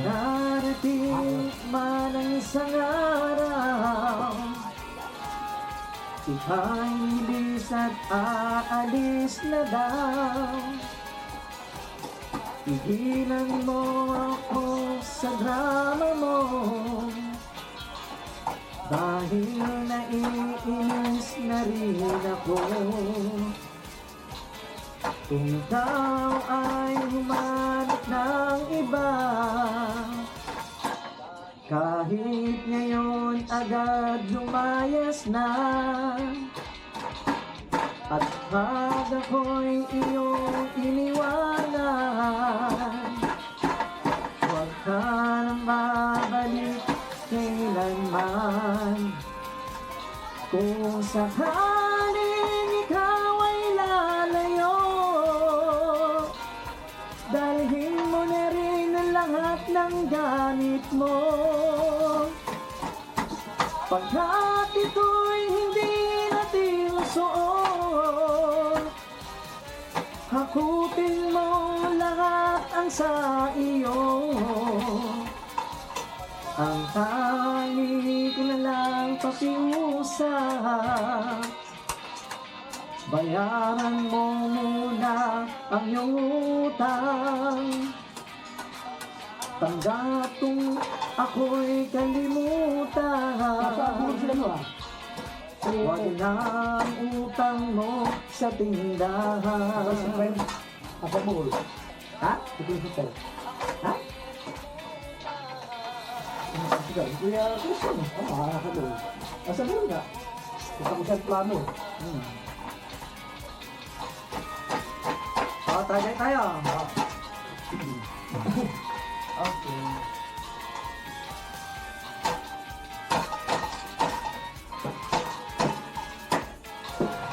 Darating man ang isang araw, ika'y bilis at aalis na daw. Igilan mo ako sa drama mo, dahil naiinis na rin ako. Kung ikaw ay humanap ng iba, kahit ngayon agad lumayas na. At pag ako'y iyong iniwanan, huwag ka nang babalik kailanman. Kung sakaling ikaw ay lalayo, dalhin mo na rin ang lahat ng gamit mo. Pagkat ito'y hindi natin suot, hakutin mo lahat ang sa iyo. Ang tanging ko na lang pakiusap, bayaran mo muna ang iyong utang. Tanggap kung ako'y kalimutan, huwag na ang utang mo sa tindahan. Ha? Ha?
Kuya, gusto mo? Makakatuloy. Asa mo nga? Gusto ko siyang plano.
Tagay tayo.
Okay.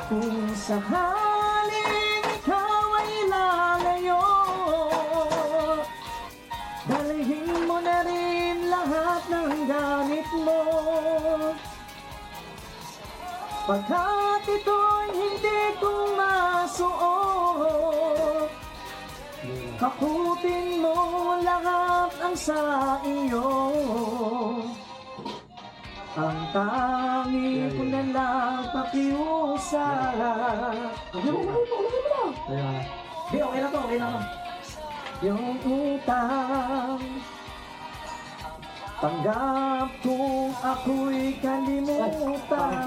Kung sakaling ikaw ay lalayo, dalhin mo na rin lahat ng gamit mo. Pagkat ito'y hindi ko masuot, hakutin mo lahat ang sa iyo. Ang tangi ko na lang pakiusap. Di, okay na to, okay na to. Yung utang, tanggap kung ako'y kalimutan.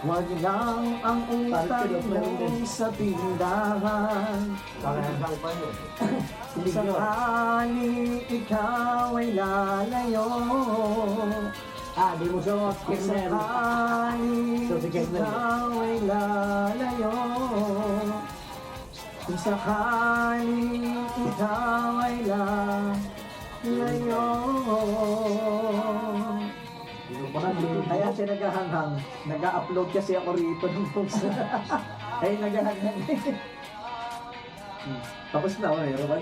Wag lang ang utang mo sa tindahan. Sakaling ikaw ay lalayo.
Di mo suot,
Sakaling ikaw ay lalayo. Sakaling ikaw ay lalayo. Kaya siya naghahanghang. Nag-upload kasi ako rito ng post. Ay, naghahanghang. Tapos na, mayroon ba?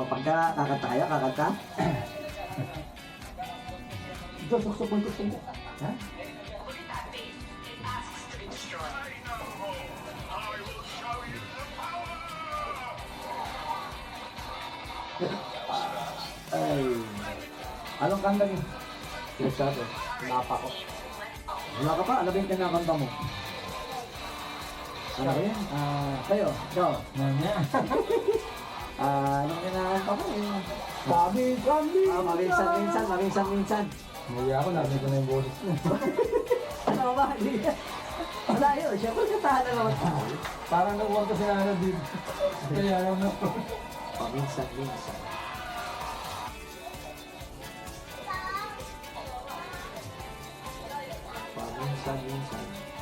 Pagka kakanta kayo, kakanta. Ito, suksok mo. Ha? Ay. Anong kanta niyo? Sabi, napa ko. Wala ka pa? Ano ba yung kinakanta mo? Ano ba yan? Kayo, ikaw. Anong kinakanta ko? Maminsan.
Maya ako, narinig ko na yung boses mo.
Ano ba? Wala yun. Siyempre katahan na naman tayo.
Parang nakuha ko si Ana din. Kaya ayaw na po.
Paminsan. Paminsan.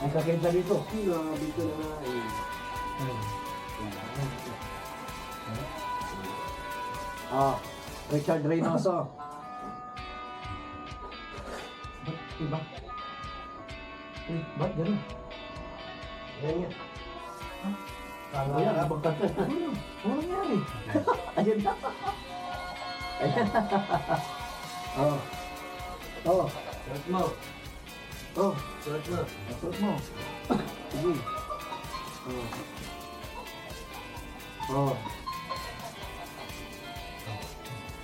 Ang kakita dito.
Dito na nga eh.
Richard Reynoso.
Iba. Ba't gano'n?
Yan nga.
Kaya nga, pagkata.
Ano nangyari? Ayun na. Ayan.
Suot mo. Suot mo.
Suot mo. Sige.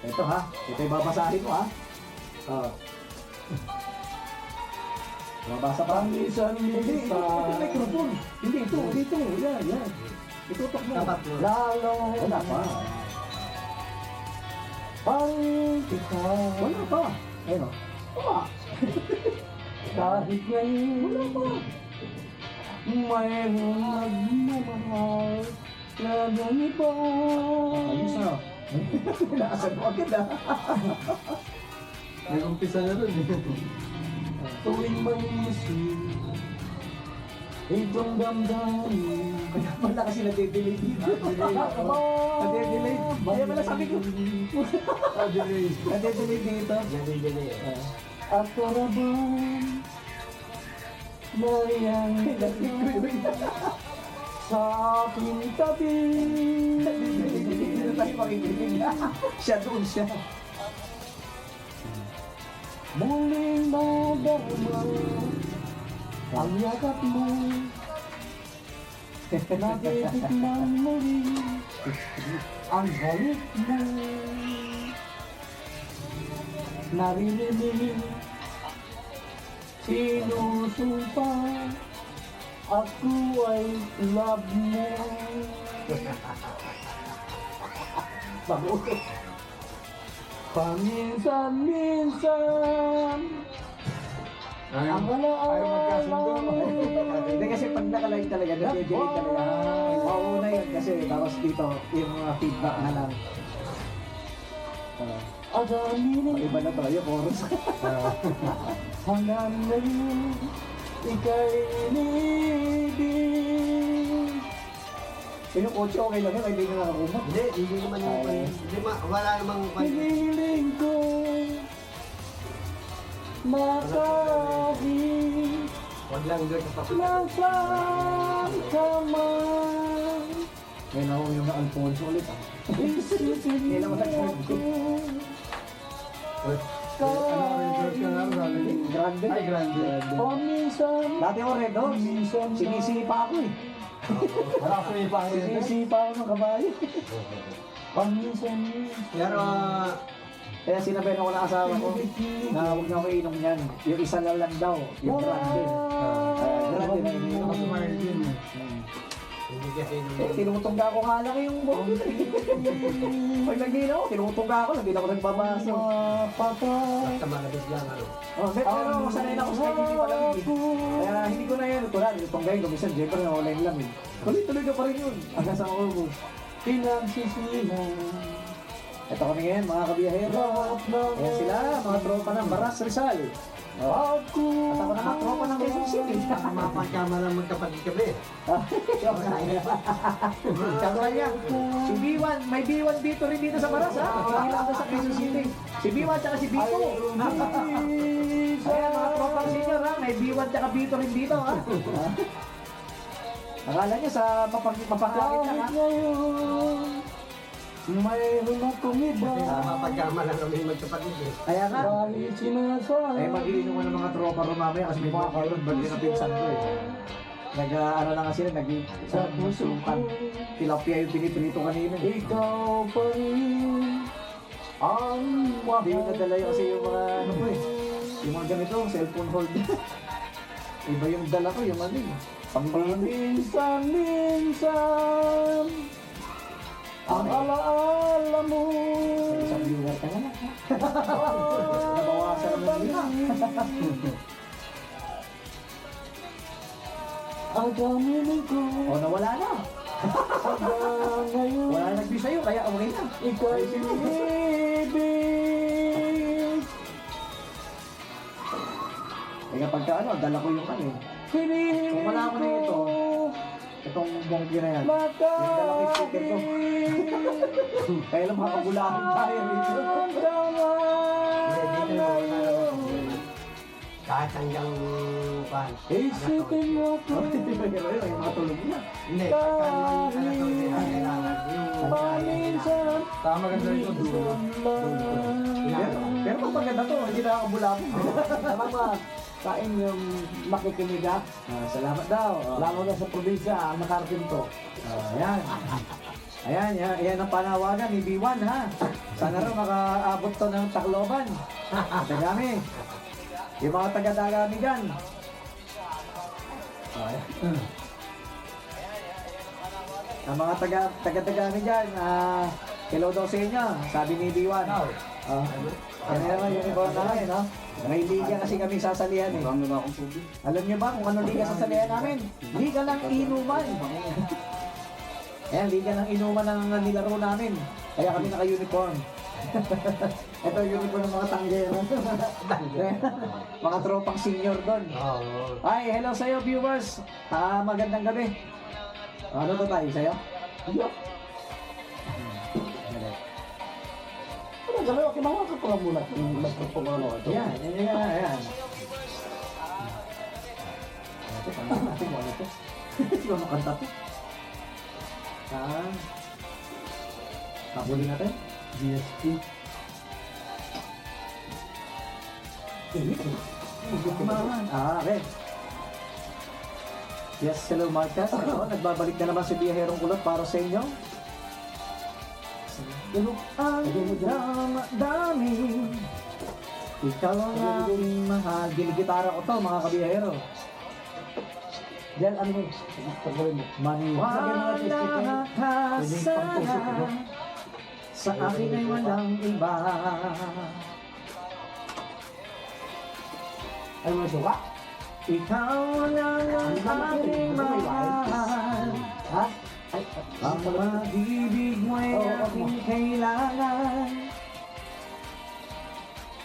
Ito ha. Ito yung babasahin mo ha. Mabasa pa. Hindi, microphone. Hindi, ito. Yan. Itutok mo.
Tapat mo.
Lalo. Wala pa. Pang ikaw. Wala pa. Ayun o. Wala. Kahit ngayon. Wala pa. Mayroong nagmamahal na ganito. Ayos na. Naasan mo agad ah.
May umpisa na rin eh.
Tuwing maisip itong damdamin. Kaya pala kasi nade-delay dito. Nade-delay. Kaya pala sabi ko. Nade-delay dito.
Dali.
At karaban Mariang sa aking tabi. Hindi tayo makikinig. Siya doon siya. Muling madarama ang yakap mo. Natitikman mo rin ang balik mo. Narinig sinusumpa ako ay love mo. Bago. Paminsan-minsan ang alaala. Hindi kasi pag nakalive talaga, nag-delay talaga. Mauna yun kasi tapos dito yung mga feedback na lang. Iba na tayo, chorus. Hanggang ngayon, ika'y inibig. Yung kotse okay lang yun, hindi nyo nakakumot.
Hindi naman yung wala namang
Hiniling ko makahit
Wag lang doon sa tapos.
nasaan ka man. May naong yung Alfonso ulit ah. Isipin mo ko Grande.
Ay, grande.
Paminsan. Dati ako rin doon. Sinisipa ako eh.
Wala ko yung pangit.
Sinisipa ako ng kabayo. Paminsan.
Pero
Kaya sinabi ako ng asawa ko na huwag na ako inom yan. Yung isa na lang daw. Yung grande. Grande na ininom.
hindi kasi
Tinutungga ko nga lang yung buhok.
Pag nagdino, tinutuga ako, hindi na ako nagbabasa.
Basta malabis lang, ano.
Oh, pero sanay na ako sa hindi malamig. Kaya hindi ko na yan. Ito lang, itong gayon ko. Minsan, Jeffrey na online lang eh. Tuloy-tuloy ka pa rin yun. Hanggang sa August. Pinagsisihan. Ito kami ngayon, mga kabiyahero. Ayan sila, mga tropa ng Baras Rizal. At ako na mga tropa ng Quezon City.
Mapagkama lang magkapatid kami.
Tsaka niya, si B1, may B1 dito rin dito sa Baras ha. Hindi lang sa Quezon City. Si B1 tsaka si Bito. Ayan mga tropa ng senior ha, may B1 tsaka Bito rin dito ha. Akala niya sa mapangakit lang ha. Mayroon akong iba.
Mapagkama lang kami magkapatid eh.
Kaya nga, eh mag-iinuman ng mga tropa rin mamaya kasi may mga kaulod, birthday na pinsan ko eh. Nag-ano lang kasi nag-susukan. Tilapia yung piniprito kanina. Ikaw pa rin ang mahal. Hindi yung nadala yung kasi yung mga ano ko eh. Yung mga ganito, cellphone hold. Iba yung dala ko, yung ano eh. Minsan ang alaala mo. Isang viewer ka na. Nabawasan naman nila. Ang daming ko. O, nawala na. Wala na nag-view sa'yo, kaya okay na. Ikaw ibig. Kaya pagka ano, dala ko yung ano eh. Kung wala ako na ito, itong bonggi na yan. Yung dala ko yung sticker ko. Kaya lang makabulahan tayo rito.
Hindi na kahit hanggang pan.
Isipin mo ko. Yung mga tulog na.
Hindi, pagka naman anak ko hindi na kailangan. Yung
Tama ganda rin ito, dulo. Pero pag maganda to, hindi na ako bulahan. Salamat. Kain yung makikinig ha. Salamat daw. Lalo na sa probinsya, ang nakarating to. Ayan. Ayan ang panawagan ni B1 ha. Sana rin makaabot to ng Tacloban. Tagami. Yung mga taga-dagami dyan. Ang mga taga-dagami dyan, hello daw sa inyo, sabi ni B1. Ano naman yung iba namin, no? May liga kasi kami sasalihan eh. Alam niyo ba kung ano liga sasalihan namin? Liga ng inuman. Ayan, liga ng inuman ang nilaro namin. Kaya kami naka-uniform. Ito yung uniform ng mga tanggero. Mga tropang senior doon. Ay, hello sa'yo viewers. Magandang gabi. Ano to tayo sa'yo? Sabi, okay, mga kapagamulat. Mas kapagamulat ito. Ayan. Ito, kanta natin mo ito. Ito, makanta ito. Saan? Kapuli natin? GSP. Okay. Yes, hello Marcas. Nagbabalik na naman si Biyaherong Kulot para sa inyo. Ang dami, ikaw ang aking mahal. Ginigitara ko to mga kabiyahero. Diyan, ano mo? Maniwala ka sana, sa akin ay walang iba. Ano mo suka? Ikaw lang ang aking mahal. Ha? Ang pag-ibig mo'y aking kailangan.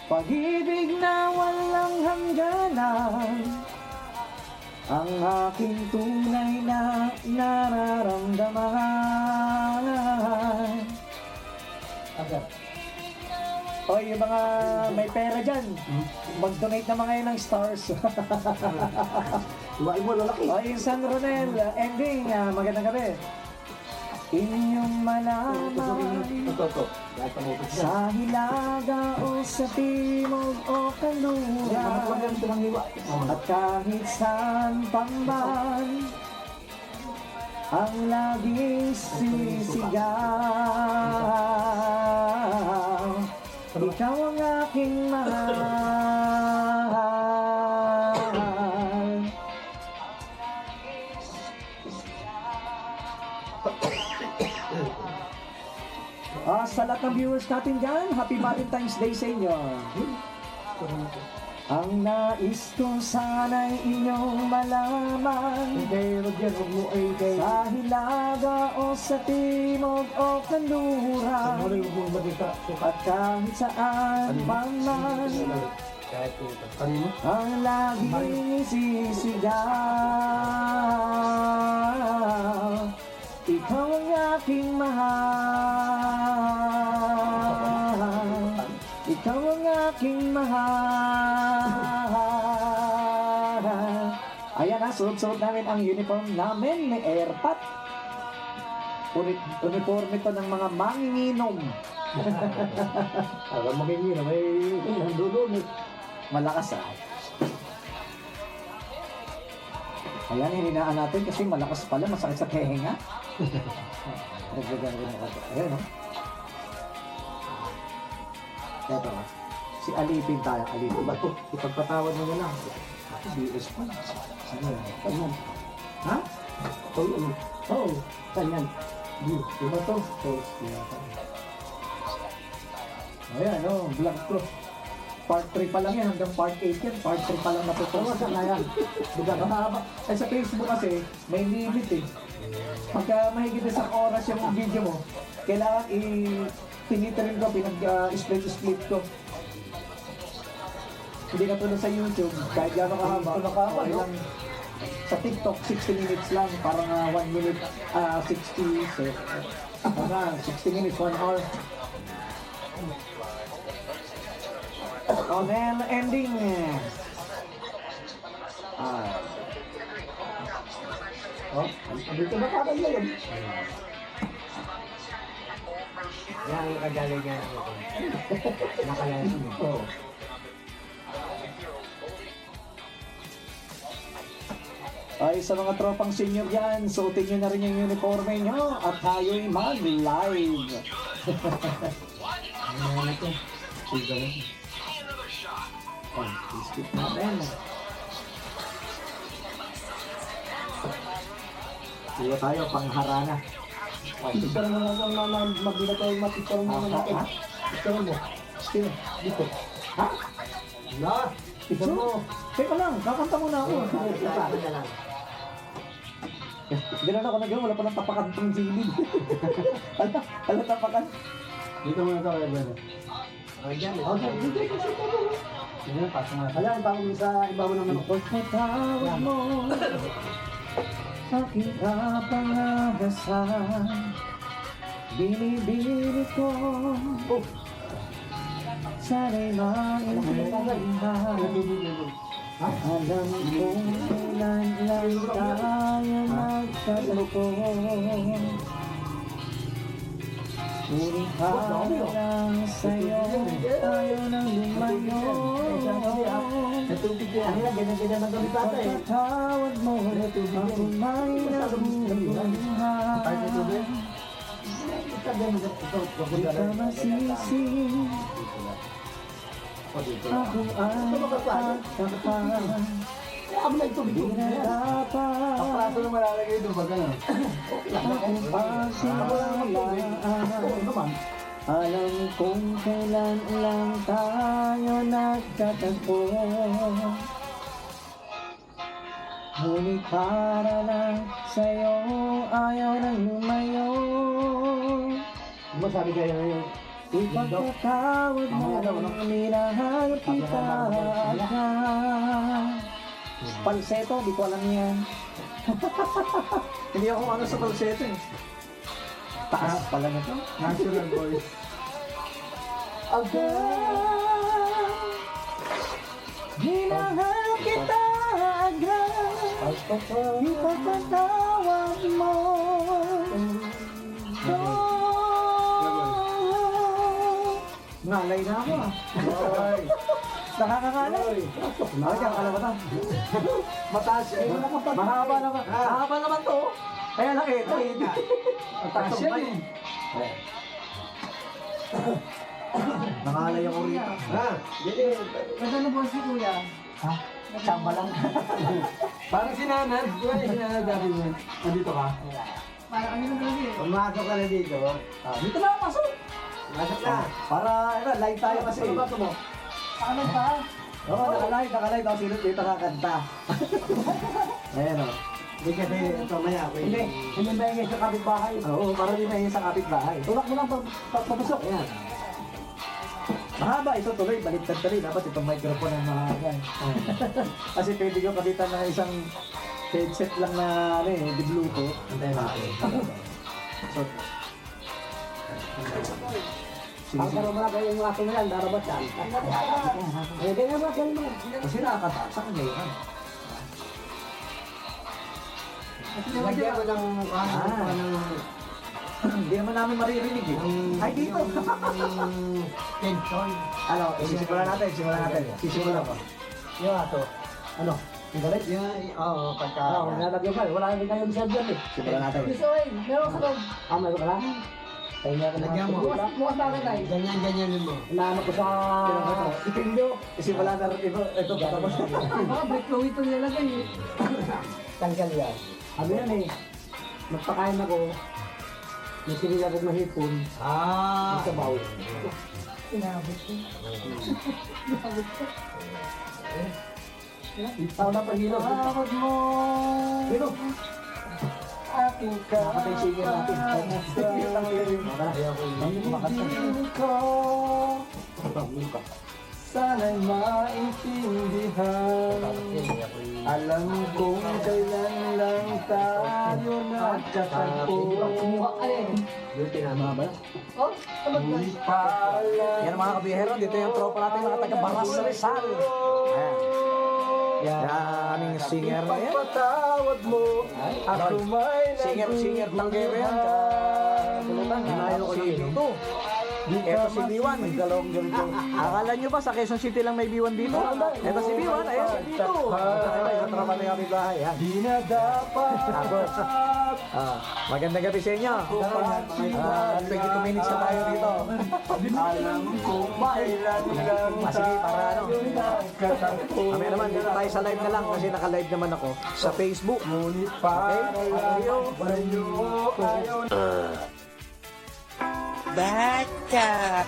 Pag-ibig na walang hangganan, ang aking tunay na nararamdaman. O yung mga may pera dyan, mag-donate naman ngayon ng stars.
Iwain mo, lalaki.
O yung San Ronel, ending, magandang gabi. Inyong malaman sa hilaga o sa timog o kanluran, at kahit saan pamban, ang laging sinisigaw, ikaw ang aking mahal. Sa lahat ng viewers natin dyan, Happy Valentine's Day sa inyo. Ang nais ko sana'y inyong malaman, sa Hilaga o sa Timog o Kanluran, at kahit saan man ang laging isisigaw, ikaw ang aking mahal, ikaw ang aking mahal. Ayan na, suot-suot namin ang uniform namin, may airpat. Uniforme to ng mga manginginom.
Alam mo kayo na may nandun.
Malakas Ayan, hininaan natin kasi malakas pala, masakit sa tehenga. Nagdagan rin ako. Ayan, no? Eto, si Alipin tayo. Alipin.
Ba't to? Ipagpatawad mo na lang.
BS pa. Ano yun?
Kanyan.
Ha?
Ito yun. Oo. Kanyan. Diba to?
Ayan, no? Vlog ko. Part 3 pa lang yan, hanggang part 8 yan. Part 3 pa lang natutuwa. Saan na yan? Diba, mahaba. Eh, sa Facebook kasi, may limit eh. Pagka mahigit isang oras yung video mo, kailangan tinitrin ko, pinag-split ko. Hindi na tulad sa YouTube, kahit gano'n kahaba. Okay lang. Sa TikTok, 60 minutes lang. Parang 1 minute, 60 minutes, 1 hour. Oh, then ending.
Oh, dito na kagad na yun. Yan ang kagalingan ko. Nakalasin mo. Oo.
Ay, sa mga tropang senior yan, suotin nyo na rin yung uniforme nyo at tayo'y mag-live.
Ano na ito? Sige na.
Oh, skip natin. Sige tayo, pangharana.
Picture mo lang ang mabila tayo mapicture mo na natin. Picture mo. Picture. Dito.
Ha?
Wala. Picture mo.
Teka lang, kakanta muna ako.
Picture na lang.
Hindi na ako nagawa, wala pa ng tapakan pang gilid. Ala tapakan.
Dito muna ito. Ayan. Okay. Dito. Ayan, pasok nga. Ayan, tawag mo sa ibabaw ng manok.
Pagkatawag mo, aking kapangagasal, binibili ko, sana'y maintindihan. Alam kong kailan lang tayo magkatagpo, ngunit parang sa'yo tayo nang lumayo. Pagkatawad mo, ako may nabubuhay. Di ka masisi, ako ay pagkakaan. Di na dapat
Kapraso na malalagay doon pag ano.
akong pagsimulaan. Alam kong kailan lang tayo nagkatagpo, ngunit para lang sa'yo ayaw nang lumayo.
Masabi kayo ngayon.
Ipagkatawad mo, minahal kita agad. Falsetto, di ko alam yan. Hindi ako ano sa falsetto eh. Taas pala na to.
National voice.
Agad, minahal kita agad. Ipagkatawad mo. Ngalay na ako ah. Nakakangalay. Ay, kakalaman.
Mataas yun.
Mahaba naman. Mahaba naman to. Kaya lang ito eh.
Mataas yan eh.
Nangalay ako rito.
Ha? Dili.
Magkano ba si Kuya?
Ha? Tsamba lang.
Parang sinanad. Di ba yung sinanad dati mo? Nandito ka?
Parang ano na kasi?
Pumasok ka na dito.
Dito na ako pasok.
Masok na.
Para, live tayo kasi.
Ano ba ito mo? Ano ba?
Oo, nakalive. Ako sino dito kakanta. Ayan o.
Hindi kasi ito maya.
Hindi ba yung sa kapitbahay? Oo, para di na yung sa kapitbahay.
Tulak mo lang papasok.
Ayan. Mahaba ito tuloy, baliktad tuloy. Dapat itong microphone ang mahaba. Kasi pwede ko kapitan ng isang headset lang na di Bluetooth.
Antayin natin.
So,
Ang karoon mo na kayo yung aso na yan, darabas yan. Eh, ganyan mo, ganyan mo.
kasi nakakataas sa kanya yun.
Lagyan ko ng
Hindi naman namin maririnig eh. Ay, dito!
tension.
Ano, simulan natin. Sisimulan ko.
Yung aso. Ano? Yung galit? Oo, pagka... Oo, nalagyan pa. Wala rin kayong siyad yan eh.
Simulan natin.
Gusto ko meron ka daw.
Mayroon ka lang? Tayo nga ka na.
Lagyan mo. Bukas na rin tayo.
Ganyan mo. Inaano ko sa... Itinyo.
Simulan na rin ito. Tapos
Baka break flow ito nilalagay eh.
Tanggal yan. Sabi yan eh. Magpakain ako. May sinila kong mahipon. Sa bawl.
Inabot ko.
Tao na pahilo.
Tawag mo.
Hilo.
Aking
nakatay singer natin.
Sana'y maintindihan. Alam kong kailan lang tayo nagkatagpo.
Yung tinama ba?
Oh, tamad na.
Yan mga kabihero, dito yung tropa natin mga taga Baras Rizal. Ayan. Yan, aming singer na yan.
Patawad mo, ako may
Singer tanggero yan. Kabulutan, hinayo ko dito. Ito si B1, dalawang ganito. Akala nyo ba sa Quezon City lang may B1 dito? Ito si B1, ayan si dito. Ito tropa na yung aming bahay. Yan.
di na dapat.
Tapos, magandang gabi sa inyo. 22 minutes na tayo dito.
Alam ko kailan lang
Sige, para ano.
nagkatagpo.
Kami naman, dito tayo sa live na lang kasi naka-live naman ako sa Facebook.
Ngunit para
Okay?
sa'yo ayaw
Bata!